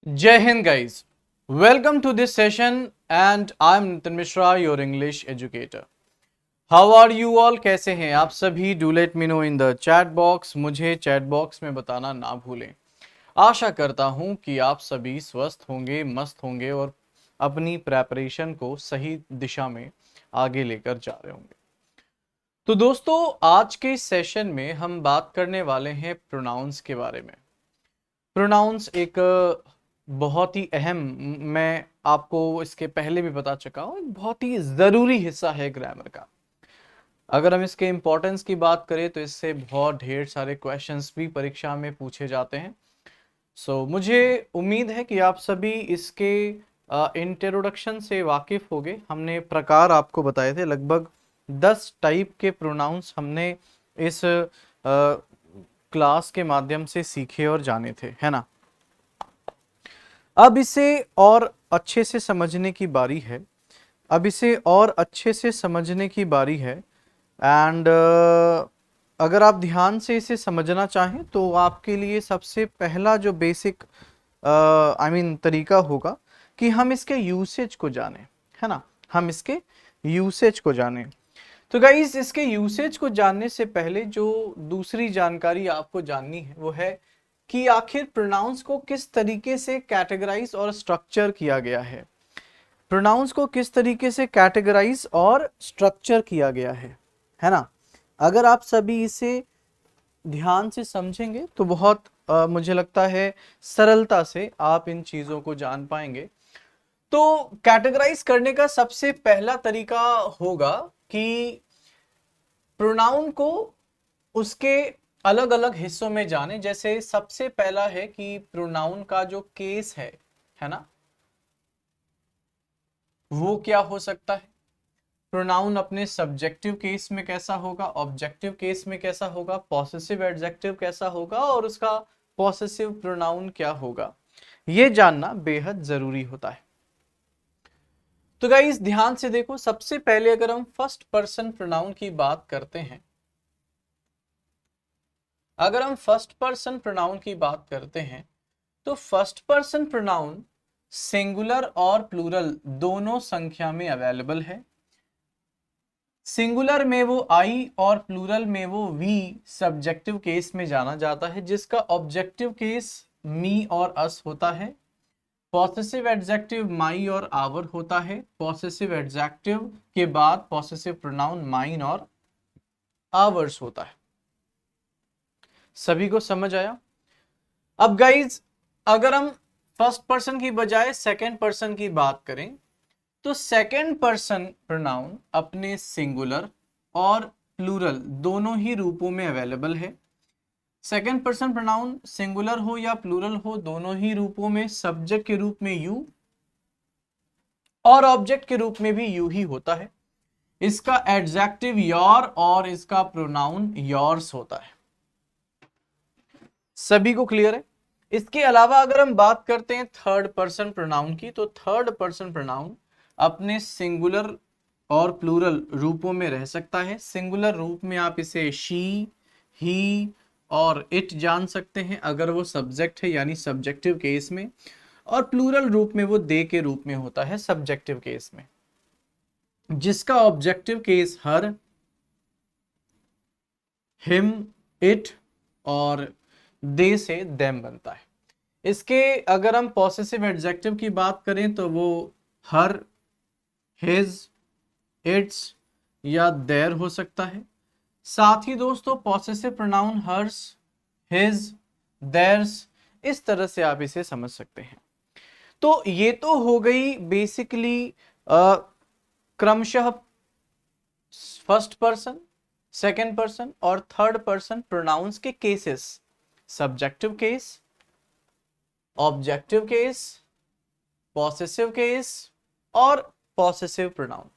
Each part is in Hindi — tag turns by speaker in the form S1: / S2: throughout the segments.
S1: Jai Hind, guys. Welcome to this session, and I'm Nitin Mishra, your English educator. How are you all? कैसे हैं आप सभी? Do let me know in the chat box. मुझे chat box में बताना ना भूलें. आशा करता हूं कि आप सभी स्वस्थ होंगे, मस्त होंगे और अपनी प्रेपरेशन को सही दिशा में आगे लेकर जा रहे होंगे. तो दोस्तों, आज के सेशन में हम बात करने वाले हैं प्रोनाउंस के बारे में. प्रोनाउंस एक बहुत ही अहम, मैं आपको इसके पहले भी बता चुका हूँ, बहुत ही ज़रूरी हिस्सा है ग्रामर का. अगर हम इसके इम्पोर्टेंस की बात करें तो इससे बहुत ढेर सारे क्वेश्चंस भी परीक्षा में पूछे जाते हैं. मुझे उम्मीद है कि आप सभी इसके इंट्रोडक्शन से वाकिफ़ होंगे. हमने प्रकार आपको बताए थे, लगभग 10 टाइप के प्रोनाउंस हमने इस क्लास के माध्यम से सीखे और जाने थे, है ना. अब इसे और अच्छे से समझने की बारी है. एंड अगर आप ध्यान से इसे समझना चाहें तो आपके लिए सबसे पहला जो बेसिक तरीका होगा कि हम इसके यूसेज को जानें, है ना. हम इसके यूसेज को जानें. तो गाइस, इसके यूसेज को जानने से पहले जो दूसरी जानकारी आपको जाननी है वो है कि आखिर प्रोनाउंस को किस तरीके से कैटेगराइज और स्ट्रक्चर किया गया है. प्रोनाउंस को किस तरीके से कैटेगराइज और स्ट्रक्चर किया गया है ना. अगर आप सभी इसे ध्यान से समझेंगे तो बहुत मुझे लगता है सरलता से आप इन चीजों को जान पाएंगे. तो कैटेगराइज करने का सबसे पहला तरीका होगा कि प्रोनाउन को उसके अलग अलग हिस्सों में जाने. जैसे सबसे पहला है कि प्रोनाउन का जो केस है ना, वो क्या हो सकता है. प्रोनाउन अपने सब्जेक्टिव केस में कैसा होगा, ऑब्जेक्टिव केस में कैसा होगा, पॉसेसिव एडजेक्टिव कैसा होगा और उसका पॉसेसिव प्रोनाउन क्या होगा, ये जानना बेहद जरूरी होता है. तो गाइस, ध्यान से देखो. सबसे पहले अगर हम फर्स्ट पर्सन प्रोनाउन की बात करते हैं, तो फर्स्ट पर्सन प्रोनाउन सिंगुलर और प्लूरल दोनों संख्या में अवेलेबल है. सिंगुलर में वो आई और प्लूरल में वो वी सब्जेक्टिव केस में जाना जाता है, जिसका ऑब्जेक्टिव केस मी और अस होता है. पॉसेसिव एडजेक्टिव माई और आवर होता है. पॉसेसिव एडजेक्टिव के बाद पॉसेसिव प्रोनाउन माइन और आवर्स होता है. सभी को समझ आया. अब गाइज, अगर हम फर्स्ट पर्सन की बजाय सेकंड पर्सन की बात करें तो सेकंड पर्सन प्रोनाउन अपने सिंगुलर और प्लूरल दोनों ही रूपों में अवेलेबल है. सेकंड पर्सन प्रोनाउन सिंगुलर हो या प्लूरल हो, दोनों ही रूपों में सब्जेक्ट के रूप में यू और ऑब्जेक्ट के रूप में भी यू ही होता है. इसका एडजेक्टिव योर और इसका प्रोनाउन योर्स होता है. सभी को क्लियर है. इसके अलावा अगर हम बात करते हैं थर्ड पर्सन प्रोनाउन की, तो थर्ड पर्सन प्रोनाउन अपने सिंगुलर और प्लूरल रूपों में रह सकता है. सिंगुलर रूप में आप इसे शी, ही और इट जान सकते हैं अगर वो सब्जेक्ट है, यानी सब्जेक्टिव केस में. और प्लूरल रूप में वो दे के रूप में होता है सब्जेक्टिव केस में, जिसका objective case her, him, it और दे से देम बनता है. इसके अगर हम पॉसेसिव एडजेक्टिव की बात करें तो वो हर, हिज, इट्स या देयर हो सकता है. साथ ही दोस्तों, possessive pronoun hers, his, theirs, इस तरह से आप इसे समझ सकते हैं. तो ये तो हो गई बेसिकली क्रमशः फर्स्ट पर्सन, सेकंड पर्सन और थर्ड पर्सन प्रोनाउंस के cases. Subjective case, objective case, possessive case और पॉसेसिव प्रोनाउन.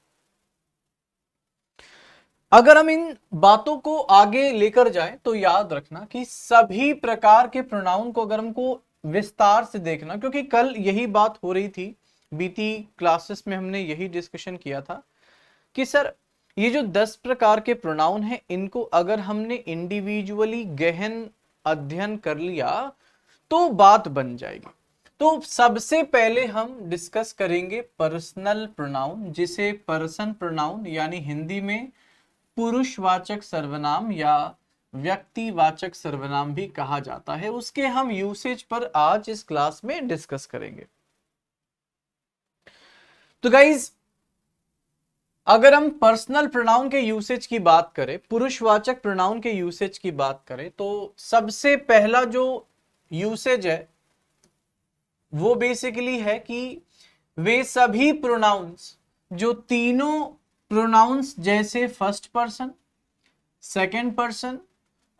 S1: अगर हम इन बातों को आगे लेकर जाएं तो याद रखना कि सभी प्रकार के प्रोनाउन को अगर हमको विस्तार से देखना, क्योंकि कल यही बात हो रही थी, बीती क्लासेस में हमने यही डिस्कशन किया था कि सर ये जो 10 प्रकार के प्रोनाउन हैं, इनको अगर हमने इंडिविजुअली गहन अध्ययन कर लिया तो बात बन जाएगी. तो सबसे पहले हम डिस्कस करेंगे पर्सनल प्रोनाउन, जिसे पर्सन प्रोनाउन यानी हिंदी में पुरुषवाचक सर्वनाम या व्यक्तिवाचक सर्वनाम भी कहा जाता है। उसके हम यूसेज पर आज इस क्लास में डिस्कस करेंगे। तो गाइज, अगर हम पर्सनल प्रोनाउन के यूसेज की बात करें, पुरुषवाचक प्रोनाउन के यूसेज की बात करें, तो सबसे पहला जो यूसेज है वो बेसिकली है कि वे सभी प्रोनाउंस जो तीनों प्रोनाउंस जैसे फर्स्ट पर्सन, सेकंड पर्सन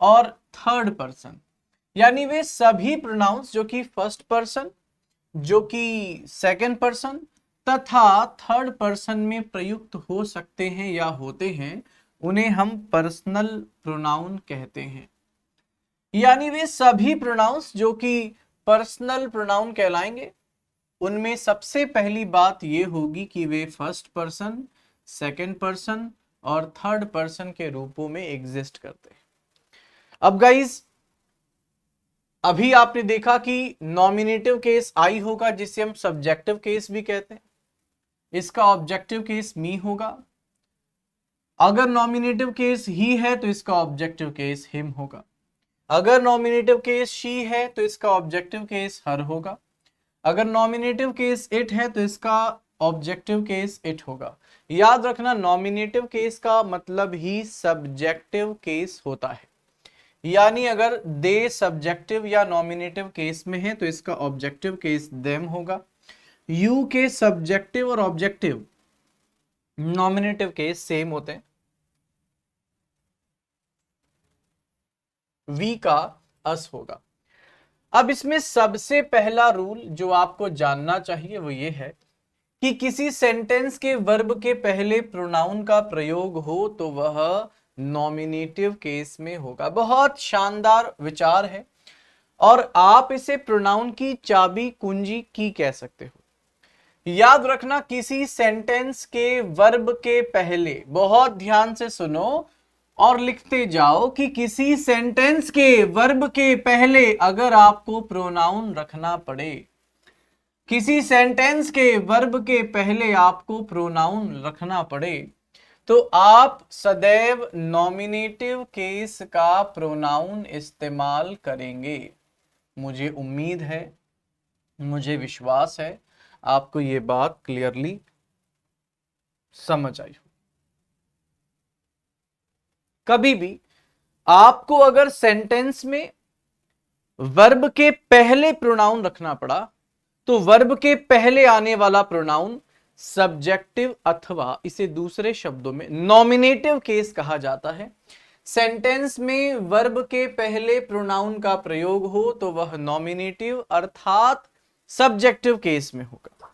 S1: और थर्ड पर्सन, यानी वे सभी प्रोनाउंस जो कि फर्स्ट पर्सन, जो कि सेकंड पर्सन तथा थर्ड पर्सन में प्रयुक्त हो सकते हैं या होते हैं, उन्हें हम पर्सनल प्रोनाउन कहते हैं। यानी वे सभी प्रोनाउंस जो कि पर्सनल प्रोनाउन कहलाएंगे, उनमें सबसे पहली बात यह होगी कि वे फर्स्ट पर्सन, सेकंड पर्सन और थर्ड पर्सन के रूपों में एग्जिस्ट करते हैं। अब गाइस, अभी आपने देखा कि नॉमिनेटिव केस आई होगा, जिसे हम सब्जेक्टिव केस भी कहते हैं। इसका ऑब्जेक्टिव केस मी होगा। अगर नॉमिनेटिव केस ही है तो इसका ऑब्जेक्टिव केस हिम होगा। अगर नॉमिनेटिव केस शी है तो इसका ऑब्जेक्टिव केस हर होगा। अगर नॉमिनेटिव केस इट है तो इसका ऑब्जेक्टिव केस इट होगा। याद रखना, नॉमिनेटिव केस का मतलब ही सब्जेक्टिव केस होता है। यानी अगर दे सब्जेक्टिव या नॉमिनेटिव केस में है तो इसका ऑब्जेक्टिव केस देम होगा। यू के सब्जेक्टिव और ऑब्जेक्टिव नॉमिनेटिव केस सेम होते हैं। वी का अस होगा। अब इसमें सबसे पहला रूल जो आपको जानना चाहिए वो ये है कि किसी सेंटेंस के वर्ब के पहले प्रोनाउन का प्रयोग हो तो वह नॉमिनेटिव केस में होगा। बहुत शानदार विचार है और आप इसे प्रोनाउन की चाबी कुंजी की कह सकते हो। याद रखना, किसी सेंटेंस के वर्ब के पहले, बहुत ध्यान से सुनो और लिखते जाओ कि किसी सेंटेंस के वर्ब के पहले अगर आपको प्रोनाउन रखना पड़े, किसी सेंटेंस के वर्ब के पहले आपको प्रोनाउन रखना पड़े, तो आप सदैव नॉमिनेटिव केस का प्रोनाउन इस्तेमाल करेंगे। मुझे उम्मीद है, मुझे विश्वास है आपको ये बात क्लियरली समझ आई हो। कभी भी आपको अगर सेंटेंस में वर्ब के पहले प्रोनाउन रखना पड़ा तो वर्ब के पहले आने वाला प्रोनाउन सब्जेक्टिव अथवा इसे दूसरे शब्दों में नॉमिनेटिव केस कहा जाता है। सेंटेंस में वर्ब के पहले प्रोनाउन का प्रयोग हो तो वह नॉमिनेटिव अर्थात सब्जेक्टिव केस में होगा।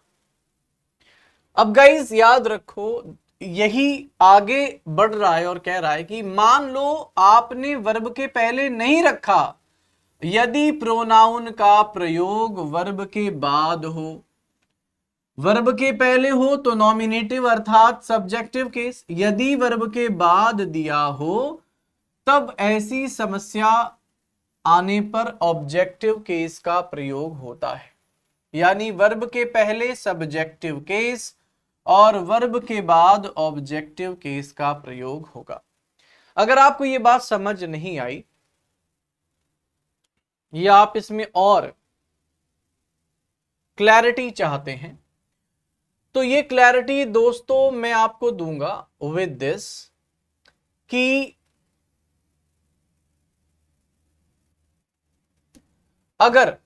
S1: अब गाइस याद रखो, यही आगे बढ़ रहा है और कह रहा है कि मान लो आपने वर्ब के पहले नहीं रखा, यदि प्रोनाउन का प्रयोग वर्ब के बाद हो, वर्ब के पहले हो तो नॉमिनेटिव अर्थात सब्जेक्टिव केस, यदि वर्ब के बाद दिया हो तब ऐसी समस्या आने पर ऑब्जेक्टिव केस का प्रयोग होता है। यानी वर्ब के पहले सब्जेक्टिव केस और वर्ब के बाद ऑब्जेक्टिव केस का प्रयोग होगा। अगर आपको यह बात समझ नहीं आई या आप इसमें और क्लैरिटी चाहते हैं तो ये क्लैरिटी दोस्तों मैं आपको दूंगा विद दिस कि अगर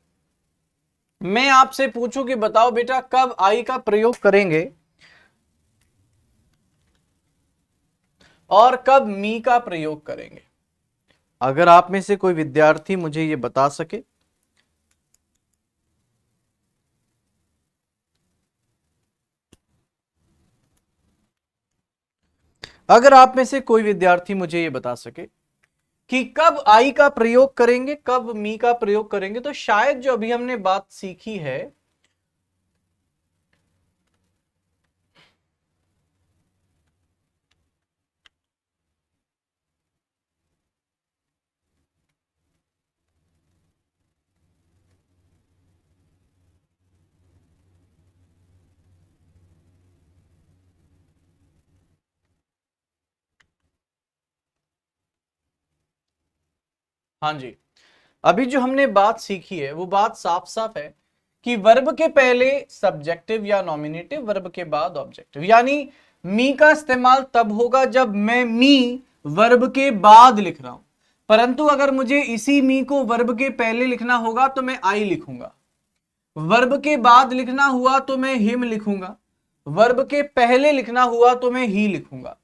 S1: मैं आपसे पूछूं कि बताओ बेटा कब आई का प्रयोग करेंगे और कब मी का प्रयोग करेंगे, अगर आप में से कोई विद्यार्थी मुझे ये बता सके, अगर आप में से कोई विद्यार्थी मुझे ये बता सके कि कब आई का प्रयोग करेंगे, कब मी का प्रयोग करेंगे, तो शायद जो अभी हमने बात सीखी है हाँ जी, अभी जो हमने बात सीखी है वो बात साफ साफ है कि वर्ब के पहले सब्जेक्टिव या नॉमिनेटिव, वर्ब के बाद ऑब्जेक्टिव, यानी मी का इस्तेमाल तब होगा जब मैं मी वर्ब के बाद लिख रहा हूं, परंतु अगर मुझे इसी मी को वर्ब के पहले लिखना होगा तो मैं आई लिखूंगा, वर्ब के बाद लिखना हुआ तो मैं हिम लिखूंगा, वर्ब के पहले लिखना हुआ तो मैं ही लिखूंगा।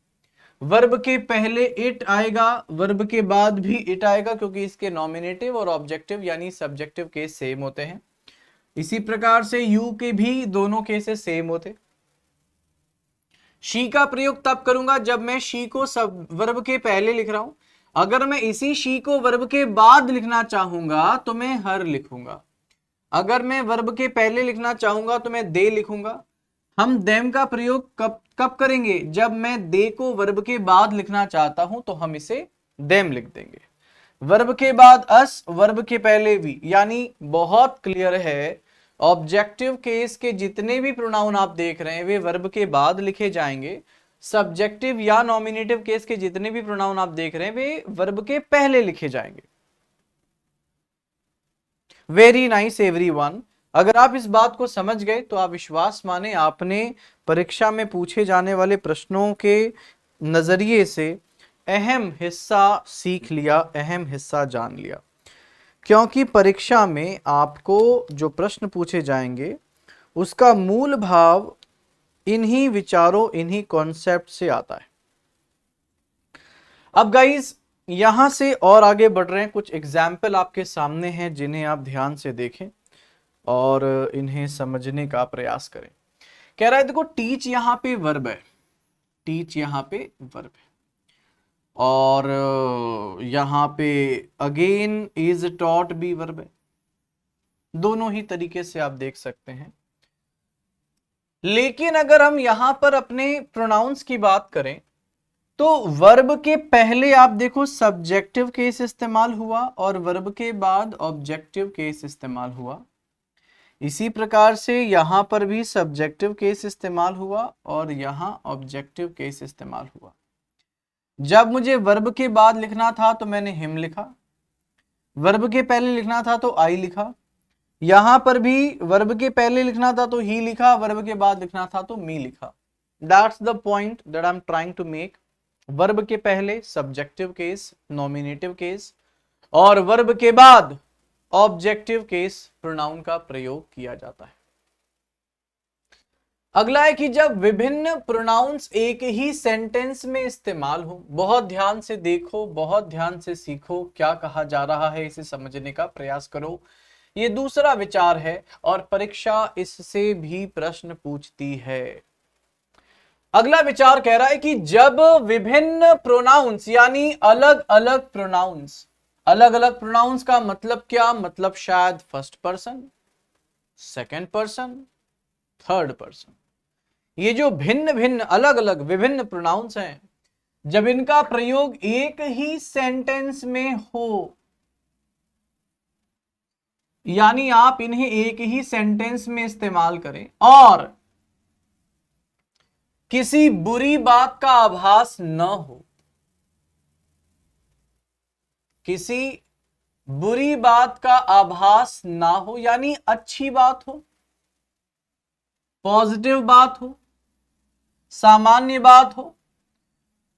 S1: वर्ब के पहले इट आएगा, वर्ब के बाद भी इट आएगा, क्योंकि इसके नॉमिनेटिव और ऑब्जेक्टिव यानी सब्जेक्टिव केस सेम होते हैं। इसी प्रकार से यू के भी दोनों केसेस सेम होते। शी का प्रयोग तब करूंगा जब मैं शी को सब वर्ब के पहले लिख रहा हूं, अगर मैं इसी शी को वर्ब के बाद लिखना चाहूंगा तो मैं हर लिखूंगा, अगर मैं वर्ब के पहले लिखना चाहूंगा तो मैं दे लिखूंगा। हम देम का प्रयोग कब कब करेंगे, जब मैं दे को वर्ब के बाद लिखना चाहता हूं तो हम इसे देम लिख देंगे। वर्ब के बाद अस, वर्ब के पहले वी, यानी बहुत क्लियर है, ऑब्जेक्टिव केस के जितने भी प्रोनाउन आप देख रहे हैं वे वर्ब के बाद लिखे जाएंगे, सब्जेक्टिव या नॉमिनेटिव केस के जितने भी प्रोनाउन आप देख रहे हैं वे वर्ब के पहले लिखे जाएंगे। वेरी नाइस एवरीवन, अगर आप इस बात को समझ गए तो आप विश्वास माने आपने परीक्षा में पूछे जाने वाले प्रश्नों के नजरिए से अहम हिस्सा सीख लिया, अहम हिस्सा जान लिया, क्योंकि परीक्षा में आपको जो प्रश्न पूछे जाएंगे उसका मूल भाव इन्हीं विचारों, इन्हीं कॉन्सेप्ट से आता है। अब गाइस यहां से और आगे बढ़ रहे हैं, कुछ एग्जाम्पल आपके सामने हैं जिन्हें आप ध्यान से देखें और इन्हें समझने का प्रयास करें। कह रहा है देखो, टीच यहां पे वर्ब है, टीच यहां पे वर्ब है, और यहां पे अगेन इज टॉट भी वर्ब है, दोनों ही तरीके से आप देख सकते हैं। लेकिन अगर हम यहां पर अपने प्रोनाउंस की बात करें तो वर्ब के पहले आप देखो सब्जेक्टिव केस इस्तेमाल हुआ और वर्ब के बाद ऑब्जेक्टिव केस इस्तेमाल हुआ। इसी प्रकार से यहां पर भी सब्जेक्टिव केस इस्तेमाल हुआ और यहां ऑब्जेक्टिव केस इस्तेमाल हुआ। जब मुझे वर्ब के बाद लिखना था तो मैंने हिम लिखा, वर्ब के पहले लिखना था तो आई लिखा, यहां पर भी वर्ब के पहले लिखना था तो ही लिखा, वर्ब के बाद लिखना था तो मी लिखा। That's the point that I am trying to make. Verb के पहले सब्जेक्टिव केस, नॉमिनेटिव केस, और वर्ब के बाद ऑब्जेक्टिव केस प्रोनाउन का प्रयोग किया जाता है। अगला है कि जब विभिन्न प्रोनाउंस एक ही सेंटेंस में इस्तेमाल हो, बहुत ध्यान से देखो, बहुत ध्यान से सीखो क्या कहा जा रहा है, इसे समझने का प्रयास करो। ये दूसरा विचार है और परीक्षा इससे भी प्रश्न पूछती है। अगला विचार कह रहा है कि जब विभिन्न प्रोनाउंस यानी अलग अलग प्रोनाउंस, अलग अलग प्रोनाउंस का मतलब क्या, मतलब शायद first person, second person, third person, ये जो भिन्न भिन्न अलग अलग विभिन्न प्रोनाउंस हैं, जब इनका प्रयोग एक ही सेंटेंस में हो, यानी आप इन्हें एक ही सेंटेंस में इस्तेमाल करें और किसी बुरी बात का आभास न हो, किसी बुरी बात का आभास ना हो, यानी अच्छी बात हो, पॉजिटिव बात हो, सामान्य बात हो,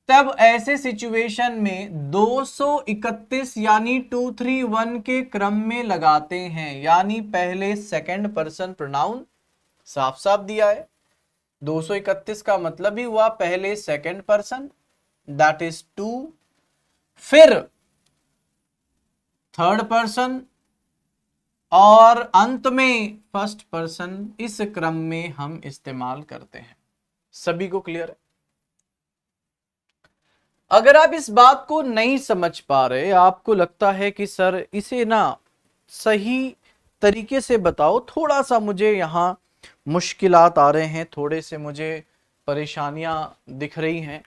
S1: तब ऐसे सिचुएशन में 231 यानी 231 के क्रम में लगाते हैं, यानी पहले सेकंड पर्सन प्रोनाउन साफ साफ दिया है। 231 का मतलब ही हुआ पहले second person, that is two, फिर थर्ड पर्सन और अंत में फर्स्ट पर्सन, इस क्रम में हम इस्तेमाल करते हैं। सभी को क्लियर है? अगर आप इस बात को नहीं समझ पा रहे, आपको लगता है कि सर इसे ना सही तरीके से बताओ, थोड़ा सा मुझे यहां मुश्किलात आ रहे हैं, थोड़े से मुझे परेशानियां दिख रही हैं,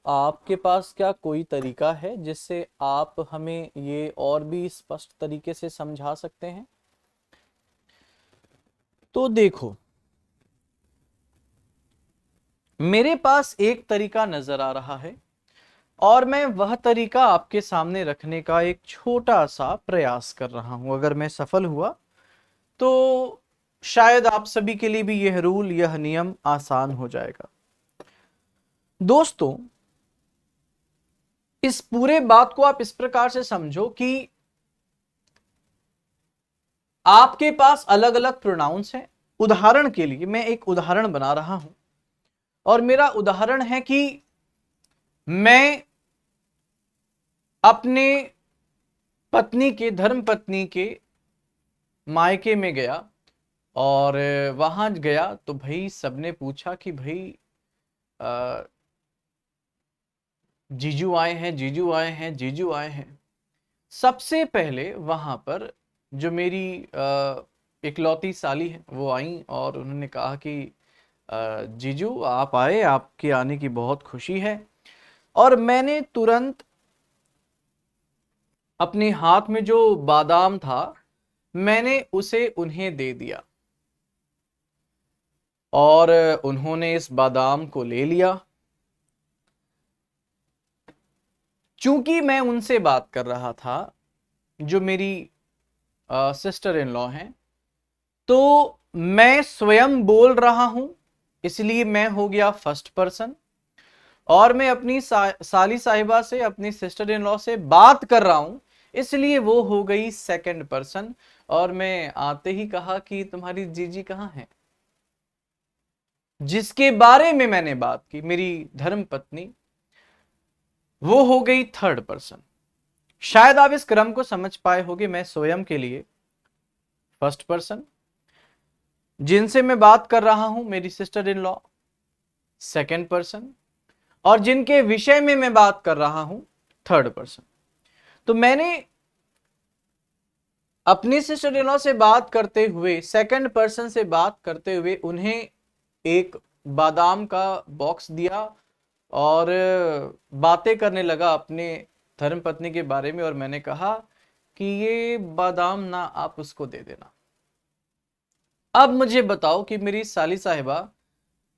S1: आपके पास क्या कोई तरीका है जिससे आप हमें ये और भी स्पष्ट तरीके से समझा सकते हैं? तो देखो, मेरे पास एक तरीका नजर आ रहा है। और मैं वह तरीका आपके सामने रखने का एक छोटा सा प्रयास कर रहा हूं। अगर मैं सफल हुआ तो शायद आप सभी के लिए भी यह रूल, यह नियम आसान हो जाएगा। दोस्तों, इस पूरे बात को आप इस प्रकार से समझो कि आपके पास अलग अलग प्रोनाउंस हैं। उदाहरण के लिए मैं एक उदाहरण बना रहा हूं, और मेरा उदाहरण है कि मैं अपने पत्नी के, धर्म पत्नी के मायके में गया, और वहां गया तो भाई सबने पूछा कि भाई अ, जीजू आए हैं, जीजू आए हैं, जीजू आए हैं। सबसे पहले वहां पर जो मेरी इकलौती साली है वो आई, और उन्होंने कहा कि जीजू आप आए, आपके आने की बहुत खुशी है। और मैंने तुरंत अपने हाथ में जो बादाम था मैंने उसे उन्हें दे दिया, और उन्होंने इस बादाम को ले लिया। चूंकि मैं उनसे बात कर रहा था, जो मेरी सिस्टर इन लॉ हैं, तो मैं स्वयं बोल रहा हूं, इसलिए मैं हो गया फर्स्ट पर्सन। और मैं अपनी साली साहिबा से, अपनी सिस्टर इन लॉ से बात कर रहा हूं, इसलिए वो हो गई सेकंड पर्सन। और मैं आते ही कहा कि तुम्हारी जीजी कहाँ है, जिसके बारे में मैंने बात की, मेरी धर्म पत्नी, वो हो गई थर्ड पर्सन। शायद आप इस क्रम को समझ पाए होंगे। मैं स्वयं के लिए फर्स्ट पर्सन, जिनसे मैं बात कर रहा हूं मेरी sister in law second person, और जिनके विषय में मैं बात कर रहा हूं थर्ड पर्सन। तो मैंने अपनी सिस्टर इन लॉ से बात करते हुए, सेकंड पर्सन से बात करते हुए, उन्हें एक बादाम का बॉक्स दिया और बातें करने लगा अपने धर्मपत्नी के बारे में। और मैंने कहा कि ये बादाम ना आप उसको दे देना। अब मुझे बताओ कि मेरी साली साहिबा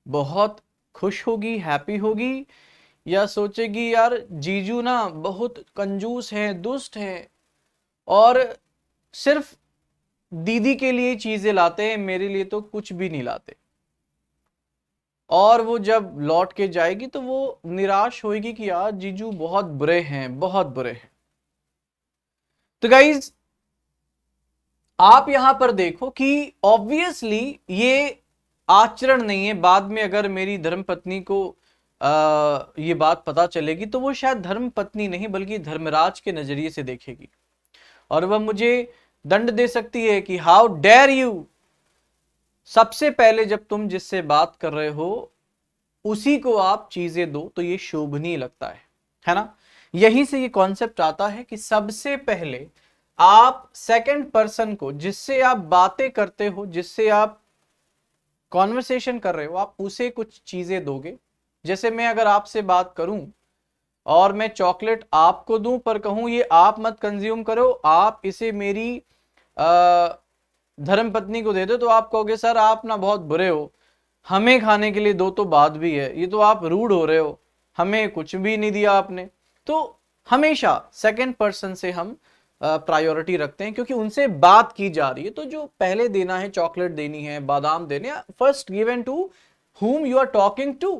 S1: बहुत खुश होगी, हैप्पी होगी, या सोचेगी यार जीजू ना बहुत कंजूस है, दुष्ट है, और सिर्फ दीदी के लिए चीजें लाते हैं, मेरे लिए तो कुछ भी नहीं लाते। और वो जब लौट के जाएगी तो वो निराश होगी कि यार जीजू बहुत बुरे हैं, बहुत बुरे हैं। तो गाइज, आप यहां पर देखो कि ऑब्वियसली ये आचरण नहीं है। बाद में अगर मेरी धर्मपत्नी को ये बात पता चलेगी तो वो शायद धर्मपत्नी नहीं बल्कि धर्मराज के नजरिए से देखेगी, और वह मुझे दंड दे सकती है कि हाउ डेयर यू, सबसे पहले जब तुम जिससे बात कर रहे हो उसी को आप चीजें दो, तो ये शोभनीय लगता है ना। यहीं से ये कॉन्सेप्ट आता है कि सबसे पहले आप सेकंड पर्सन को, जिससे आप बातें करते हो, जिससे आप कॉन्वर्सेशन कर रहे हो, आप उसे कुछ चीजें दोगे। जैसे मैं अगर आपसे बात करूं और मैं चॉकलेट आपको दूं, पर कहूं ये आप मत कंज्यूम करो, आप इसे मेरी धर्मपत्नी को दे दो, तो आप कहोगे सर आप ना बहुत बुरे हो, हमें खाने के लिए दो तो बात भी है, ये तो आप रूड हो रहे हो, हमें कुछ भी नहीं दिया आपने। तो हमेशा सेकंड पर्सन से हम प्रायोरिटी रखते हैं, क्योंकि उनसे बात की जा रही है। तो जो पहले देना है, चॉकलेट देनी है, बादाम देने, first given to whom you are talking to।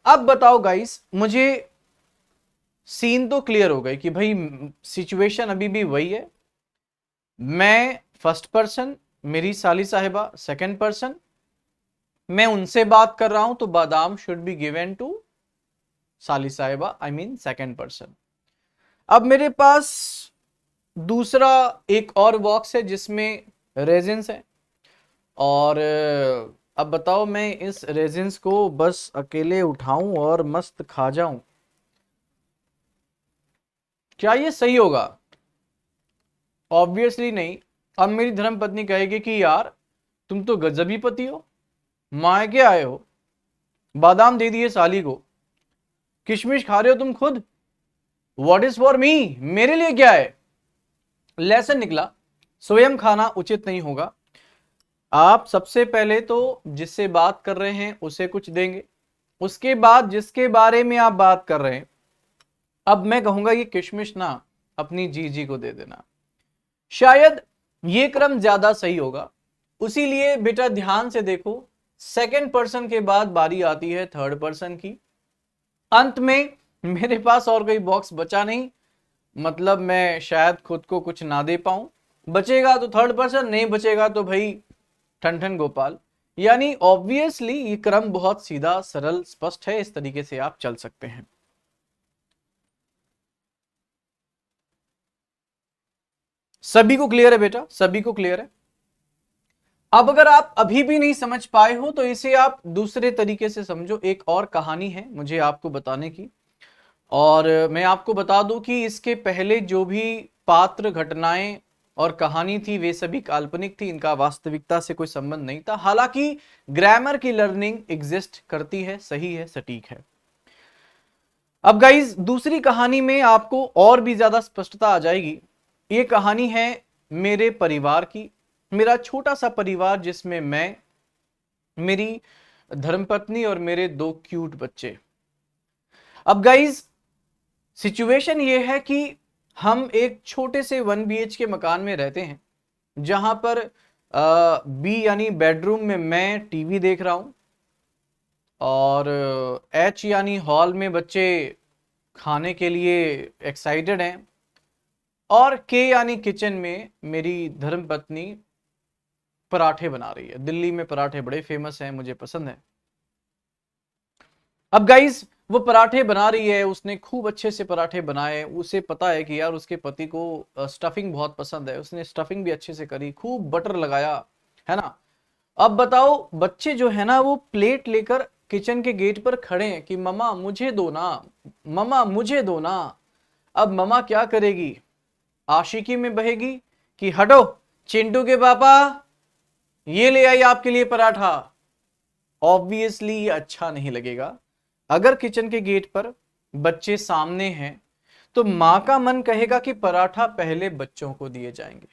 S1: अब बताओ गाइस, मुझे सीन तो क्लियर हो गई कि भाई सिचुएशन अभी भी वही है। मैं फर्स्ट पर्सन, मेरी साली साहिबा सेकंड पर्सन, मैं उनसे बात कर रहा हूं, तो बादाम शुड बी गिवन टू साली साहिबा, आई मीन सेकंड पर्सन। अब मेरे पास दूसरा एक और बॉक्स है जिसमें रेजिन्स है, और अब बताओ मैं इस रेजिन्स को बस अकेले उठाऊं और मस्त खा जाऊं, क्या ये सही होगा? ऑब्वियसली नहीं। अब मेरी धर्मपत्नी कहेगी कि यार तुम तो गजबी पति हो, मायके आए हो, बादाम दे दिए साली को, किशमिश खा रहे हो तुम खुद, व्हाट इज फॉर मी, मेरे लिए क्या है? लेसन निकला, स्वयं खाना उचित नहीं होगा। आप सबसे पहले तो जिससे बात कर रहे हैं उसे कुछ देंगे, उसके बाद जिसके बारे में आप बात कर रहे हैं अब मैं कहूंगा ये किशमिश ना अपनी जीजी को दे देना, शायद ये क्रम ज्यादा सही होगा। उसीलिए बेटा ध्यान से देखो, सेकंड पर्सन के बाद बारी आती है थर्ड पर्सन की। अंत में मेरे पास और कोई बॉक्स बचा नहीं, मतलब मैं शायद खुद को कुछ ना दे पाऊं। बचेगा तो थर्ड पर्सन, नहीं बचेगा तो भाई ठन ठन गोपाल। यानी ऑब्वियसली ये क्रम बहुत सीधा सरल स्पष्ट है, इस तरीके से आप चल सकते हैं। सभी को क्लियर है बेटा? सभी को क्लियर है? अब अगर आप अभी भी नहीं समझ पाए हो तो इसे आप दूसरे तरीके से समझो। एक और कहानी है मुझे आपको बताने की, और मैं आपको बता दूं कि इसके पहले जो भी पात्र, घटनाएं और कहानी थी वे सभी काल्पनिक थी, इनका वास्तविकता से कोई संबंध नहीं था। हालांकि ग्रामर की लर्निंग एग्जिस्ट करती है, सही है, सटीक है। अब गाइज दूसरी कहानी में आपको और भी ज्यादा स्पष्टता आ जाएगी। ये कहानी है मेरे परिवार की, मेरा छोटा सा परिवार जिसमें मैं, मेरी धर्मपत्नी और मेरे 2 क्यूट बच्चे। अब गाइज सिचुएशन ये है कि हम एक छोटे से 1 BH के मकान में रहते हैं, जहां पर बी यानी बेडरूम में मैं टीवी देख रहा हूं, और एच यानी हॉल में बच्चे खाने के लिए एक्साइटेड हैं, और के यानी किचन में मेरी धर्मपत्नी पराठे बना रही है। दिल्ली में पराठे बड़े फेमस हैं, मुझे पसंद है। अब गाइस वो पराठे बना रही है, उसने खूब अच्छे से पराठे बनाए। उसे पता है कि यार उसके पति को स्टफिंग बहुत पसंद है, उसने स्टफिंग भी अच्छे से करी, खूब बटर लगाया, है ना। अब बताओ बच्चे जो है ना वो प्लेट लेकर किचन के गेट पर खड़े हैं कि मम्मा मुझे दो ना, मम्मा मुझे दो ना। अब मम्मा क्या करेगी? आशिकी में बहेगी कि हटो चिंटू के पापा, ये ले आई आपके लिए पराठा। ऑब्वियसली ये अच्छा नहीं लगेगा। अगर किचन के गेट पर बच्चे सामने हैं तो मां का मन कहेगा कि पराठा पहले बच्चों को दिए जाएंगे,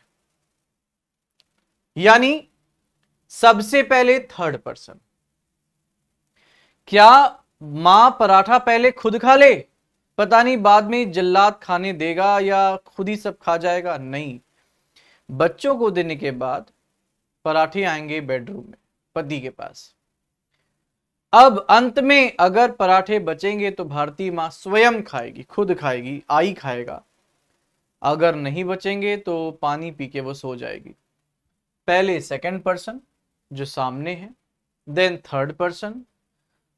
S1: यानी सबसे पहले थर्ड पर्सन। क्या मां पराठा पहले खुद खा ले, पता नहीं बाद में जल्लाद खाने देगा या खुद ही सब खा जाएगा? नहीं, बच्चों को देने के बाद पराठे आएंगे बेडरूम में पति के पास। अब अंत में अगर पराठे बचेंगे तो भारतीय मां स्वयं खाएगी, खुद खाएगी, आई खाएगा। अगर नहीं बचेंगे तो पानी पी के वो सो जाएगी। पहले सेकंड पर्सन जो सामने है, देन थर्ड पर्सन,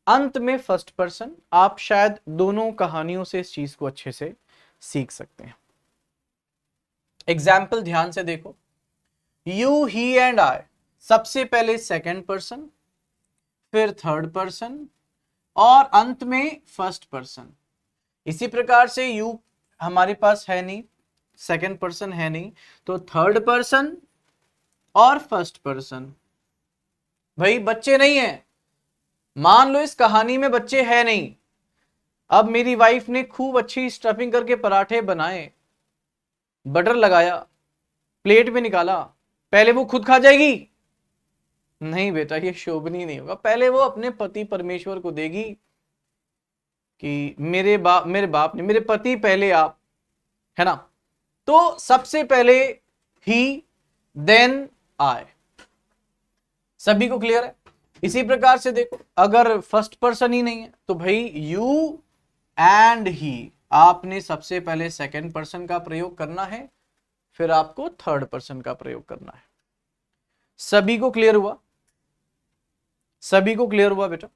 S1: अंत में फर्स्ट पर्सन। आप शायद दोनों कहानियों से इस चीज को अच्छे से सीख सकते हैं। एग्जाम्पल ध्यान से देखो, यू, ही एंड आई, सबसे पहले सेकंड पर्सन, फिर थर्ड पर्सन, और अंत में फर्स्ट पर्सन। इसी प्रकार से यू हमारे पास है नहीं, सेकंड पर्सन है नहीं, तो थर्ड पर्सन और फर्स्ट पर्सन। भाई बच्चे नहीं है, मान लो इस कहानी में बच्चे हैं नहीं। अब मेरी वाइफ ने खूब अच्छी स्टफिंग करके पराठे बनाए, बटर लगाया, प्लेट में निकाला, पहले वो खुद खा जाएगी? नहीं बेटा, ये शोभनीय नहीं होगा। पहले वो अपने पति परमेश्वर को देगी कि मेरे बाप ने, मेरे पति पहले आप, है ना। तो सबसे पहले ही, देन आई। सभी को क्लियर है? इसी प्रकार से देखो, अगर फर्स्ट पर्सन ही नहीं है तो भाई यू एंड ही, आपने सबसे पहले सेकंड पर्सन का प्रयोग करना है, फिर आपको थर्ड पर्सन का प्रयोग करना है। सभी को क्लियर हुआ? सभी को क्लियर हुआ बेटा?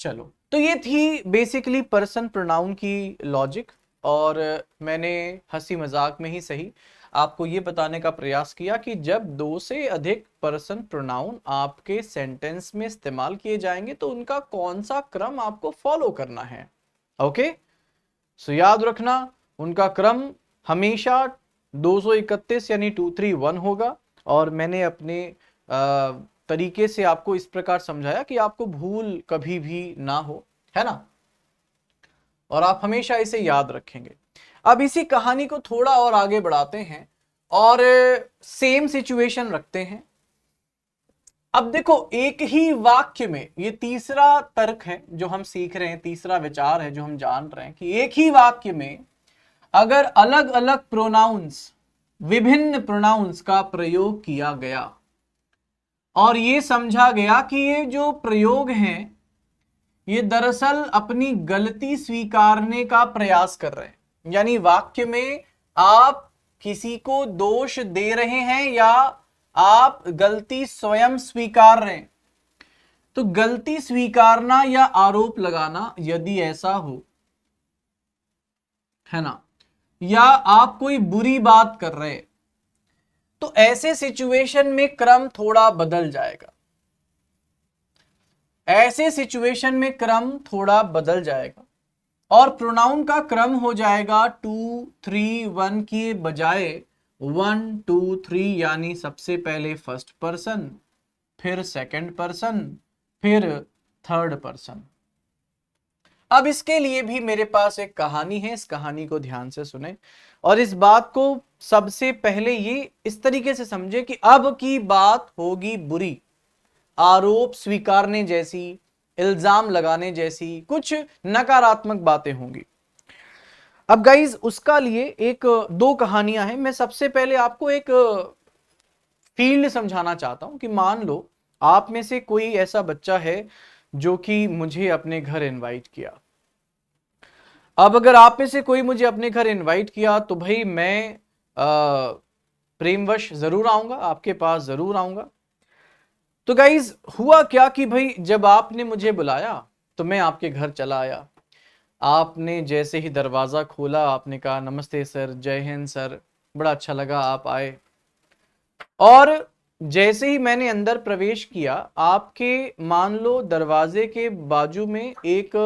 S1: चलो, तो ये थी बेसिकली पर्सन प्रोनाउन की लॉजिक, और मैंने हंसी मजाक में ही सही आपको ये बताने का प्रयास किया कि जब 2 से अधिक पर्सन प्रोनाउन आपके सेंटेंस में इस्तेमाल किए जाएंगे तो उनका कौन सा क्रम आपको फॉलो करना है। ओके, सो याद रखना उनका क्रम हमेशा 231 यानी 231 होगा। और मैंने अपने तरीके से आपको इस प्रकार समझाया कि आपको भूल कभी भी ना हो, है ना, और आप हमेशा इसे याद रखेंगे। अब इसी कहानी को थोड़ा और आगे बढ़ाते हैं और सेम सिचुएशन रखते हैं। अब देखो, एक ही वाक्य में, ये तीसरा तर्क है जो हम सीख रहे हैं, तीसरा विचार है जो हम जान रहे हैं कि एक ही वाक्य में अगर अलग अलग प्रोनाउंस, विभिन्न प्रोनाउंस का प्रयोग किया गया और ये समझा गया कि ये जो प्रयोग हैं ये दरअसल अपनी गलती स्वीकारने का प्रयास कर रहे हैं, यानी वाक्य में आप किसी को दोष दे रहे हैं या आप गलती स्वयं स्वीकार रहे हैं। तो गलती स्वीकारना या आरोप लगाना यदि ऐसा हो, है ना, या आप कोई बुरी बात कर रहे हैं, तो ऐसे सिचुएशन में क्रम थोड़ा बदल जाएगा। ऐसे सिचुएशन में क्रम थोड़ा बदल जाएगा और प्रोनाउन का क्रम हो जाएगा 2 3 1 के बजाय 1 2 3, यानी सबसे पहले फर्स्ट पर्सन, फिर सेकंड पर्सन, फिर थर्ड पर्सन। अब इसके लिए भी मेरे पास एक कहानी है, इस कहानी को ध्यान से सुने और इस बात को सबसे पहले ये इस तरीके से समझे कि अब की बात होगी बुरी, आरोप स्वीकारने जैसी, इल्जाम लगाने जैसी, कुछ नकारात्मक बातें होंगी। अब गाइज उसका लिए एक दो कहानियां हैं। मैं सबसे पहले आपको एक फील्ड समझाना चाहता हूं कि मान लो आप में से कोई ऐसा बच्चा है जो कि मुझे अपने घर इनवाइट किया। अब अगर आप में से कोई मुझे अपने घर इनवाइट किया तो भाई मैं प्रेमवश जरूर आऊंगा, आपके पास जरूर आऊंगा। तो गाइज हुआ क्या कि भाई जब आपने मुझे बुलाया तो मैं आपके घर चला आया। आपने जैसे ही दरवाजा खोला आपने कहा नमस्ते सर, जय हिंद सर, बड़ा अच्छा लगा आप आए। और जैसे ही मैंने अंदर प्रवेश किया, आपके मान लो दरवाजे के बाजू में एक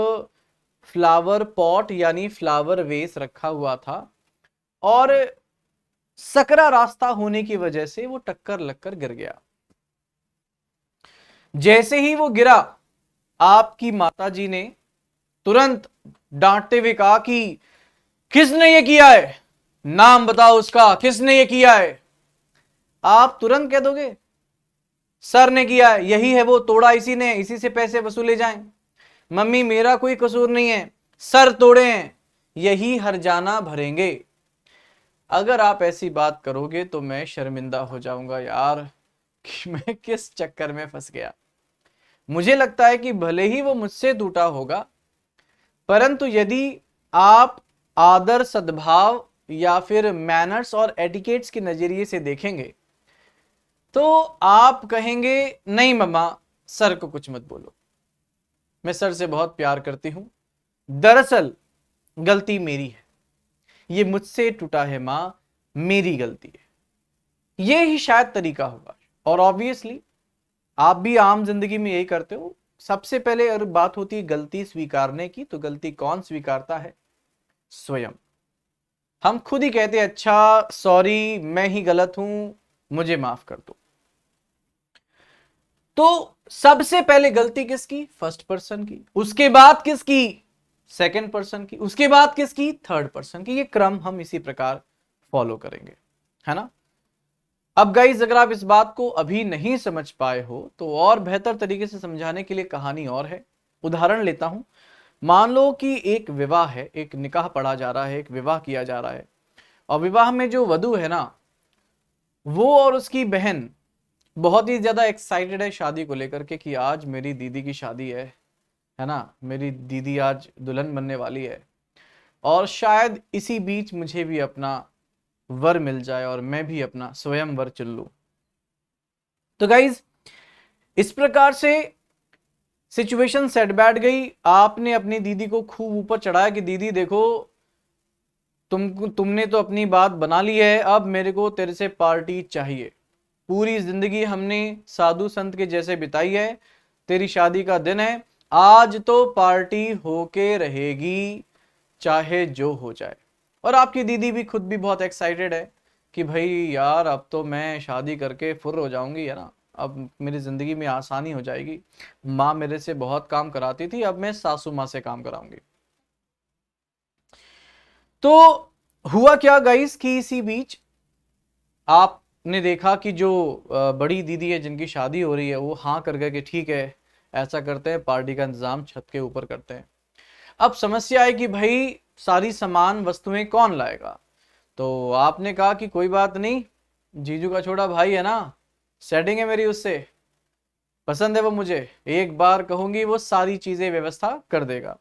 S1: फ्लावर पॉट यानी फ्लावर वेस रखा हुआ था और सकरा रास्ता होने की वजह से वो टक्कर लगकर गिर गया। जैसे ही वो गिरा, आपकी माताजी ने तुरंत डांटते हुए कहा कि किसने ये किया है, नाम बताओ उसका, किसने ये किया है। आप तुरंत कह दोगे सर ने किया है, यही है वो, तोड़ा इसी ने, इसी से पैसे वसूले जाएं। मम्मी मेरा कोई कसूर नहीं है, सर तोड़े हैं, यही हर्जाना भरेंगे। अगर आप ऐसी बात करोगे तो मैं शर्मिंदा हो जाऊंगा यार कि मैं किस चक्कर में फंस गया। मुझे लगता है कि भले ही वो मुझसे टूटा होगा, परंतु यदि आप आदर, सद्भाव या फिर मैनर्स और एटिकेट्स के नजरिए से देखेंगे तो आप कहेंगे नहीं मम्मा, सर को कुछ मत बोलो, मैं सर से बहुत प्यार करती हूं, दरअसल गलती मेरी है, ये मुझसे टूटा है मां, मेरी गलती है। ये ही शायद तरीका होगा। और ऑब्वियसली आप भी आम जिंदगी में यही करते हो। सबसे पहले अगर बात होती है गलती स्वीकारने की, तो गलती कौन स्वीकारता है? स्वयं। हम खुद ही कहते हैं अच्छा सॉरी, मैं ही गलत हूं, मुझे माफ कर दो। तो सबसे पहले गलती किसकी? फर्स्ट पर्सन की। उसके बाद किसकी? सेकंड पर्सन की। उसके बाद किसकी? थर्ड पर्सन की। ये क्रम हम इसी प्रकार फॉलो करेंगे, है ना। अब गाइस अगर आप इस बात को अभी नहीं समझ पाए हो तो और बेहतर तरीके से समझाने के लिए कहानी और है। उदाहरण लेता हूं, मान लो कि एक विवाह है, एक निकाह पढ़ा जा रहा है, एक विवाह किया जा रहा है और विवाह में जो वधू है ना, वो और उसकी बहन बहुत ही ज्यादा एक्साइटेड है शादी को लेकर के कि आज मेरी दीदी की शादी है ना, मेरी दीदी आज दुल्हन बनने वाली है और शायद इसी बीच मुझे भी अपना वर मिल जाए और मैं भी अपना स्वयं वर चुन लूं। तो गाइज इस प्रकार से सिचुएशन सेट बैठ गई। आपने अपनी दीदी को खूब ऊपर चढ़ाया कि दीदी देखो तुमने तो अपनी बात बना ली है, अब मेरे को तेरे से पार्टी चाहिए। पूरी जिंदगी हमने साधु संत के जैसे बिताई है, तेरी शादी का दिन है, आज तो पार्टी होके रहेगी चाहे जो हो जाए। और आपकी दीदी भी खुद भी बहुत एक्साइटेड है कि भाई यार अब तो मैं शादी करके फुर हो जाऊंगी, है ना, अब मेरी जिंदगी में आसानी हो जाएगी। माँ मेरे से बहुत काम कराती थी, अब मैं सासू माँ से काम कराऊंगी। तो हुआ क्या गाइस कि इसी बीच आप ने देखा कि जो बड़ी दीदी है जिनकी शादी हो रही है वो हाँ कर गए कि ठीक है ऐसा करते हैं, पार्टी का इंतजाम छत के ऊपर करते हैं। अब समस्या है कि भाई सारी सामान वस्तुएं कौन लाएगा। तो आपने कहा कि कोई बात नहीं, जीजू का छोटा भाई है ना, सेटिंग है मेरी उससे, पसंद है वो मुझे, एक बार कहूंगी वो सारी चीजें व्यवस्था कर देगा।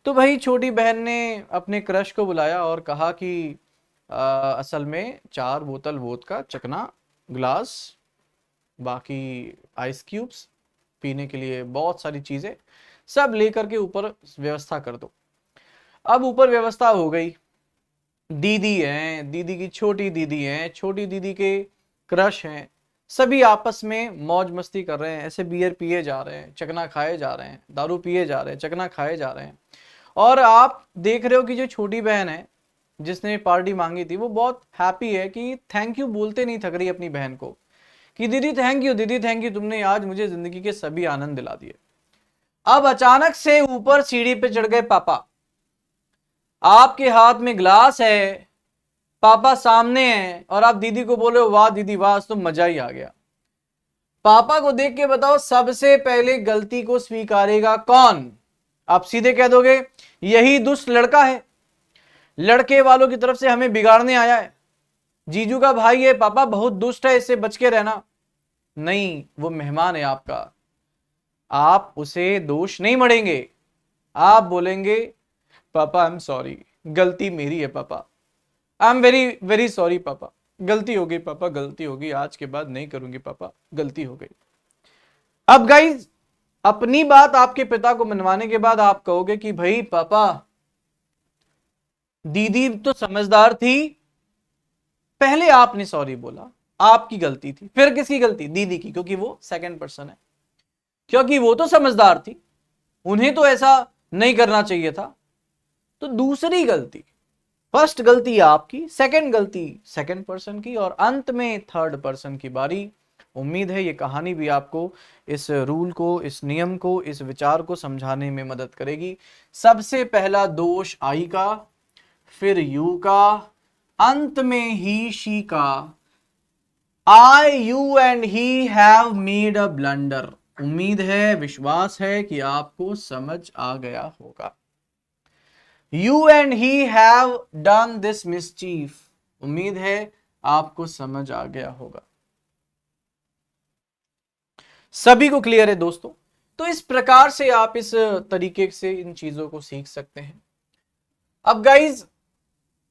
S1: तो भाई छोटी बहन ने अपने क्रश को बुलाया और कहा कि असल में 4 बोतल वोदका, चकना, ग्लास, बाकी आइस क्यूब्स, पीने के लिए बहुत सारी चीजें सब लेकर के ऊपर व्यवस्था कर दो। अब ऊपर व्यवस्था हो गई। दीदी हैं, दीदी की छोटी दीदी हैं, छोटी दीदी के क्रश हैं, सभी आपस में मौज मस्ती कर रहे हैं, ऐसे बियर पिए जा रहे हैं, चकना खाए जा रहे हैं, दारू पिए जा रहे हैं, चकना खाए जा रहे हैं। और आप देख रहे हो कि जो छोटी बहन है जिसने पार्टी मांगी थी वो बहुत हैप्पी है कि थैंक यू बोलते नहीं थक रही अपनी बहन को कि दीदी थैंक यू, दीदी थैंक यू, तुमने आज मुझे जिंदगी के सभी आनंद दिला दिए। अब अचानक से ऊपर सीढ़ी पे चढ़ गए पापा, आपके हाथ में ग्लास है, पापा सामने हैं और आप दीदी को बोले वाह दीदी वाह, तो मजा ही आ गया। पापा को देख के बताओ सबसे पहले गलती को स्वीकारेगा कौन? आप सीधे कह दोगे यही दुष्ट लड़का है, लड़के वालों की तरफ से हमें बिगाड़ने आया है, जीजू का भाई है, पापा बहुत दुष्ट है, इससे बच के रहना। नहीं, वो मेहमान है आपका, आप उसे दोष नहीं मढ़ेंगे, आप बोलेंगे पापा आई एम सॉरी, गलती मेरी है पापा, I am very very sorry पापा, गलती हो गई पापा, गलती हो गई, आज के बाद नहीं करूंगी पापा, गलती हो गई। अब गाइज अपनी बात आपके पिता को मनवाने के बाद आप कहोगे कि भाई पापा दीदी तो समझदार थी, पहले आपने सॉरी बोला, आपकी गलती थी, फिर किसकी गलती? दीदी की, क्योंकि वो सेकंड पर्सन है, क्योंकि वो तो समझदार थी, उन्हें तो ऐसा नहीं करना चाहिए था। तो दूसरी गलती, फर्स्ट गलती आपकी, सेकंड गलती सेकंड पर्सन की, और अंत में थर्ड पर्सन की बारी। उम्मीद है ये कहानी भी आपको इस रूल को, इस नियम को, इस विचार को समझाने में मदद करेगी। सबसे पहला दोष आई का, फिर यू का, अंत में ही शी का। I, you and he have made a blunder। उम्मीद है, विश्वास है कि आपको समझ आ गया होगा। You and he have done this mischief। उम्मीद है आपको समझ आ गया होगा। सभी को क्लियर है दोस्तों? तो इस प्रकार से आप इस तरीके से इन चीजों को सीख सकते हैं। अब गाइज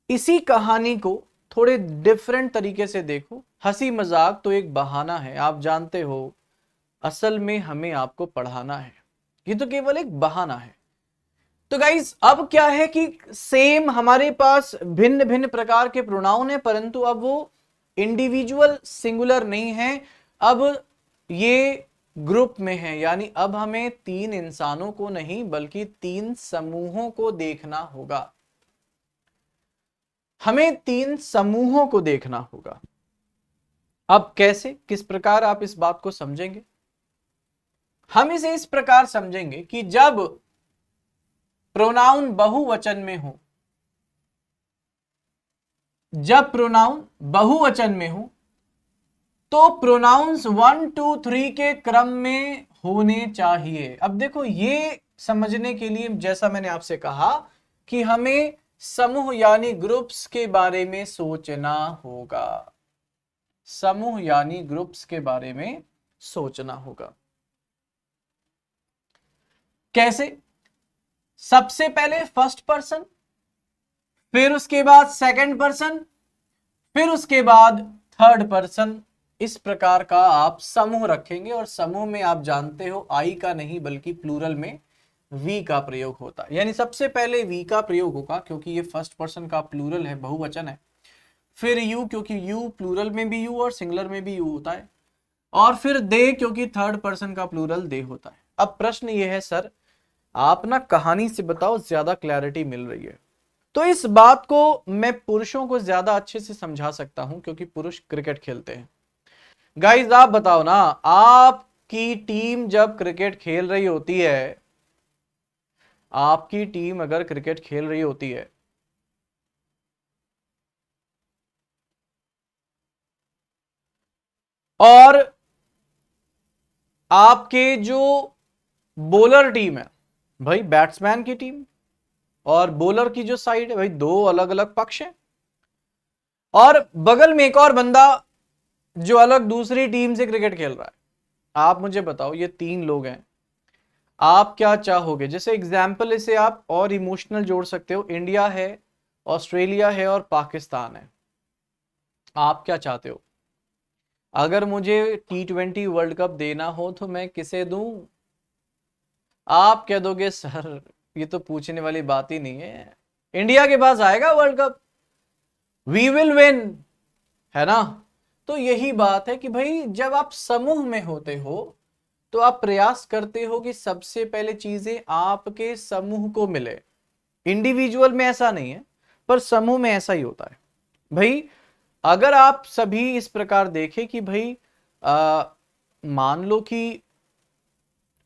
S1: इसी कहानी को थोड़े डिफरेंट तरीके से देखो। हंसी मजाक तो एक बहाना है, आप जानते हो, असल में हमें आपको पढ़ाना है, ये तो केवल एक बहाना है। तो गाइज अब क्या है कि सेम हमारे पास भिन्न भिन्न प्रकार के प्रोनाउन है, परंतु अब वो इंडिविजुअल सिंगुलर नहीं है, अब ये ग्रुप में है। यानी अब हमें 3 इंसानों को नहीं बल्कि 3 समूहों को देखना होगा, हमें 3 समूहों को देखना होगा। अब कैसे, किस प्रकार आप इस बात को समझेंगे? हम इसे इस प्रकार समझेंगे कि जब प्रोनाउन बहुवचन में हो, जब प्रोनाउन बहुवचन में हो तो प्रोनाउंस 1 2 3 के क्रम में होने चाहिए। अब देखो ये समझने के लिए जैसा मैंने आपसे कहा कि हमें समूह यानी ग्रुप्स के बारे में सोचना होगा, समूह यानी ग्रुप्स के बारे में सोचना होगा। कैसे? सबसे पहले फर्स्ट पर्सन, फिर उसके बाद सेकंड पर्सन, फिर उसके बाद थर्ड पर्सन। इस प्रकार का आप समूह रखेंगे और समूह में आप जानते हो आई का नहीं बल्कि प्लूरल में वी का प्रयोग होता है। यानी सबसे पहले वी का प्रयोग होगा क्योंकि ये फर्स्ट पर्सन का प्लूरल है, बहुवचन है, फिर यू क्योंकि यू प्लूरल में भी यू और सिंगुलर में भी यू होता है, और फिर दे क्योंकि थर्ड पर्सन का प्लूरल दे होता है। अब प्रश्न ये है सर आप ना कहानी से बताओ, ज्यादा क्लैरिटी मिल रही है। तो इस बात को मैं पुरुषों को ज्यादा अच्छे से समझा सकता हूं क्योंकि पुरुष क्रिकेट खेलते हैं। गाइस आप बताओ ना, आपकी टीम जब क्रिकेट खेल रही होती है, आपकी टीम अगर क्रिकेट खेल रही होती है और आपके जो बॉलर टीम है भाई, बैट्समैन की टीम और बॉलर की जो साइड है भाई, दो अलग अलग पक्ष हैं। और बगल में एक और बंदा जो अलग दूसरी टीम से क्रिकेट खेल रहा है। आप मुझे बताओ, ये तीन लोग हैं, आप क्या चाहोगे? जैसे एग्जाम्पल इसे आप और इमोशनल जोड़ सकते हो, इंडिया है, ऑस्ट्रेलिया है और पाकिस्तान है। आप क्या चाहते हो? अगर मुझे T20 वर्ल्ड कप देना हो तो मैं किसे दूं? आप कह दोगे सर ये तो पूछने वाली बात ही नहीं है, इंडिया के पास आएगा world cup, we will win, है ना? तो यही बात है कि भाई जब आप समूह में होते हो तो आप प्रयास करते हो कि सबसे पहले चीजें आपके समूह को मिले। इंडिविजुअल में ऐसा नहीं है, पर समूह में ऐसा ही होता है भाई। अगर आप सभी इस प्रकार देखें कि भाई मान लो कि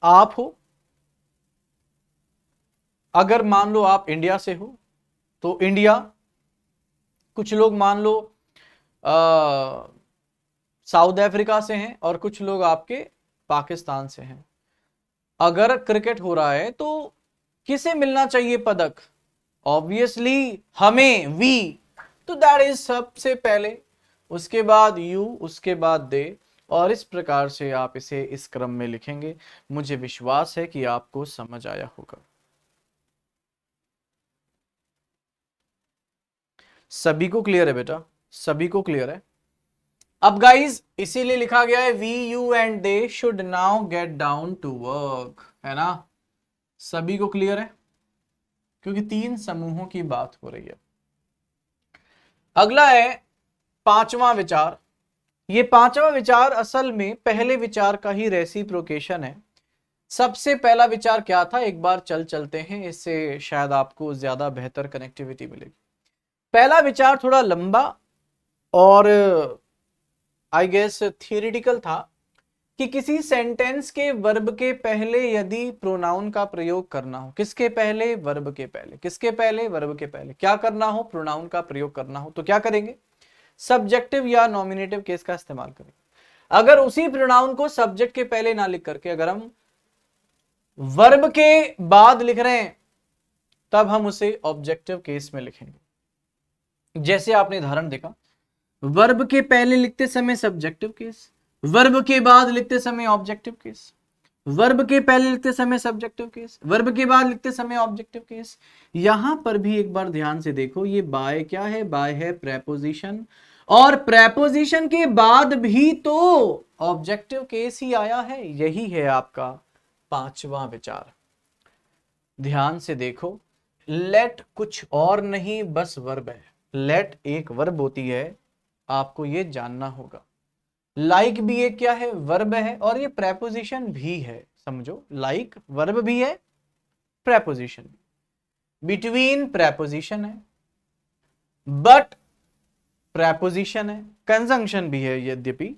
S1: आप हो, अगर मान लो आप इंडिया से हो तो इंडिया, कुछ लोग मान लो साउथ अफ्रीका से हैं और कुछ लोग आपके पाकिस्तान से हैं। अगर क्रिकेट हो रहा है तो किसे मिलना चाहिए पदक? ऑब्वियसली हमें, वी, तो दैट इज सबसे पहले, उसके बाद यू, उसके बाद दे, और इस प्रकार से आप इसे इस क्रम में लिखेंगे। मुझे विश्वास है कि आपको समझ आया होगा। सभी को क्लियर है बेटा? सभी को क्लियर है? अब गाइज इसीलिए लिखा गया है we, you and they should now get down to work, है ना? सभी को क्लियर है? क्योंकि तीन समूहों की बात हो रही है। अगला है पांचवा विचार। ये पांचवा विचार असल में पहले विचार का ही रेसिप्रोकेशन है। सबसे पहला विचार क्या था, एक बार चलते हैं, इससे शायद आपको ज्यादा बेहतर कनेक्टिविटी मिलेगी। पहला विचार थोड़ा लंबा और आई गेस थियोरिटिकल था कि किसी सेंटेंस के वर्ब के पहले यदि प्रोनाउन का प्रयोग करना हो, किसके पहले? वर्ब के पहले। किसके पहले? वर्ब के पहले। क्या करना हो? प्रोनाउन का प्रयोग करना हो, तो क्या करेंगे? सब्जेक्टिव या नॉमिनेटिव केस का इस्तेमाल करेंगे। अगर उसी प्रोनाउन को सब्जेक्ट के पहले ना लिख करके अगर हम वर्ब के बाद लिख रहे हैं तब हम उसे ऑब्जेक्टिव केस में लिखेंगे। जैसे आपने उदाहरण देखा, वर्ब के पहले लिखते समय सब्जेक्टिव केस, वर्ब के बाद लिखते समय ऑब्जेक्टिव केस, वर्ब के पहले लिखते समय सब्जेक्टिव केस, वर्ब के बाद लिखते समय ऑब्जेक्टिव केस। यहां पर भी एक बार ध्यान से देखो, ये बाय क्या है? बाय है प्रेपोजिशन, और प्रेपोजिशन के बाद भी तो ऑब्जेक्टिव केस ही आया है। यही है आपका पांचवा विचार। ध्यान से देखो, लेट कुछ और नहीं बस वर्ब है। लेट एक वर्ब होती है, आपको ये जानना होगा। लाइक भी एक क्या है? वर्ब है, और ये प्रेपोजिशन भी है। समझो, लाइक वर्ब भी है, प्रेपोजिशन भी। बिटवीन प्रेपोजिशन है, बट प्रेपोजिशन है, कंजंक्शन भी है यद्यपि,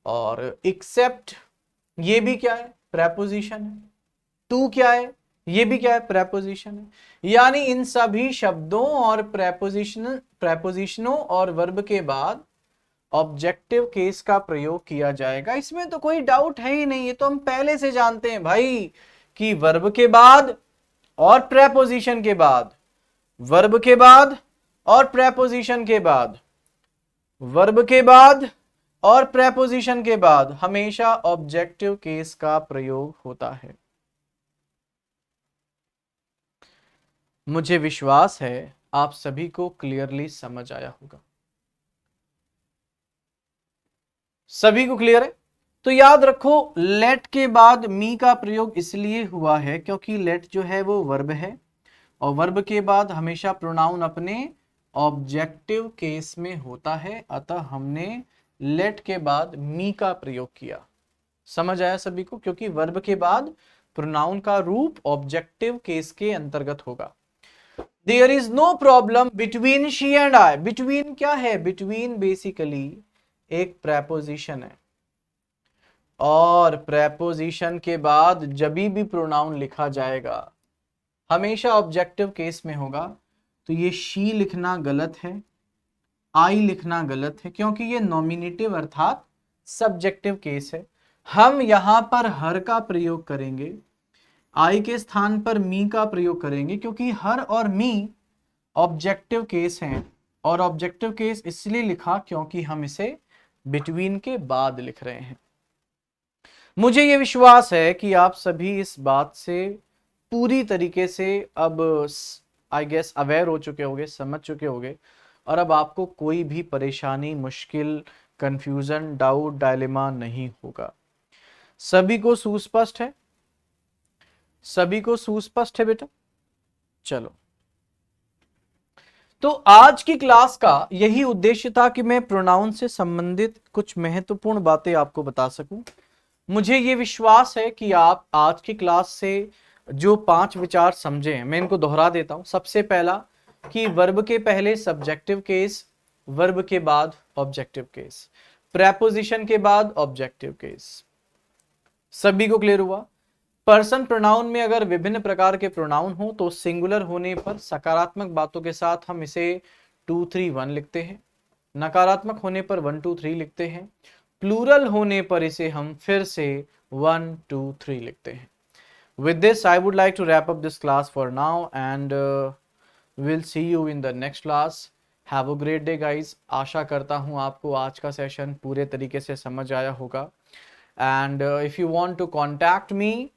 S1: और एक्सेप्ट ये भी क्या है? प्रेपोजिशन है। टू क्या है? ये भी क्या है? प्रेपोजिशन है। यानी इन सभी शब्दों और प्रेपोजिशनों और वर्ब के बाद ऑब्जेक्टिव केस का प्रयोग किया जाएगा। इसमें तो कोई डाउट है ही नहीं, ये तो हम पहले से जानते हैं भाई कि वर्ब के बाद और प्रेपोजिशन के बाद, वर्ब के बाद और प्रेपोजिशन के बाद, वर्ब के बाद और प्रेपोजिशन के बाद हमेशा ऑब्जेक्टिव केस का प्रयोग होता है। मुझे विश्वास है आप सभी को क्लियरली समझ आया होगा। सभी को क्लियर है? तो याद रखो, लेट के बाद मी का प्रयोग इसलिए हुआ है क्योंकि लेट जो है वो वर्ब है, और वर्ब के बाद हमेशा प्रोनाउन अपने ऑब्जेक्टिव केस में होता है, अतः हमने लेट के बाद मी का प्रयोग किया। समझ आया सभी को? क्योंकि वर्ब के बाद प्रोनाउन का रूप ऑब्जेक्टिव केस के अंतर्गत होगा। There is no problem between she and I. Between क्या है? बिटवीन बेसिकली एक प्रेपोजिशन है, और प्रेपोजिशन के बाद जब भी प्रोनाउन लिखा जाएगा हमेशा ऑब्जेक्टिव केस में होगा। तो ये शी लिखना गलत है, आई लिखना गलत है, क्योंकि ये नॉमिनेटिव अर्थात सब्जेक्टिव केस है। हम यहां पर हर का प्रयोग करेंगे, आई के स्थान पर मी का प्रयोग करेंगे, क्योंकि हर और मी ऑब्जेक्टिव केस हैं। और ऑब्जेक्टिव केस इसलिए लिखा क्योंकि हम इसे बिटवीन के बाद लिख रहे हैं। मुझे यह विश्वास है कि आप सभी इस बात से पूरी तरीके से अब आई गेस अवेयर हो चुके होंगे, समझ चुके होंगे, और अब आपको कोई भी परेशानी, मुश्किल, कंफ्यूजन, डाउट, डायलेमा नहीं होगा। सभी को सुस्पष्ट है? सभी को सुस्पष्ट है बेटा? चलो, तो आज की क्लास का यही उद्देश्य था कि मैं प्रोनाउन से संबंधित कुछ महत्वपूर्ण बातें आपको बता सकूं। मुझे ये विश्वास है कि आप आज की क्लास से जो 5 विचार समझे हैं, मैं इनको दोहरा देता हूं। सबसे पहला कि वर्ब के पहले सब्जेक्टिव केस, वर्ब के बाद ऑब्जेक्टिव केस, प्रेपोजिशन के बाद ऑब्जेक्टिव केस। सभी को क्लियर हुआ? पर्सन प्रोनाउन में अगर विभिन्न प्रकार के प्रोनाउन हो तो सिंगुलर होने पर सकारात्मक बातों के साथ हम इसे 2 3 1 लिखते हैं, नकारात्मक होने पर 1 2 3 लिखते हैं, प्लूरल होने पर इसे हम फिर से 1 2 3 लिखते हैं। With this, I would like to wrap up this class for now, and we'll see you in the next class. Have a great day, guys. आशा करता हूँ आपको आज का सेशन पूरे तरीके से समझ आया होगा। And if you want to contact me,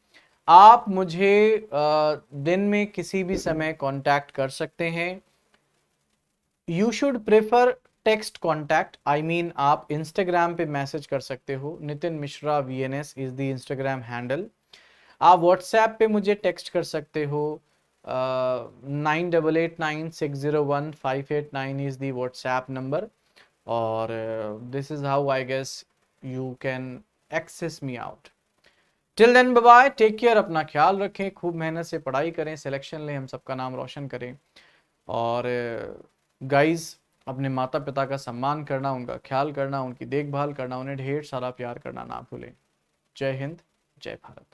S1: आप मुझे दिन में किसी भी समय कांटेक्ट कर सकते हैं। You should prefer text contact, I mean आप इंस्टाग्राम पे मैसेज कर सकते हो। Nitin Mishra VNS is the Instagram handle. आप व्हाट्सएप पे मुझे टेक्स्ट कर सकते हो, 9889601589 इज द व्हाट्सएप नंबर, और this is how I guess you can access me out. Till then bye bye, take care, अपना ख्याल रखें, खूब मेहनत से पढ़ाई करें, सिलेक्शन लें, हम सबका नाम रोशन करें। और गाइस, अपने माता पिता का सम्मान करना, उनका ख्याल करना, उनकी देखभाल करना, उन्हें ढेर सारा प्यार करना ना भूलें। जय हिंद, जय भारत।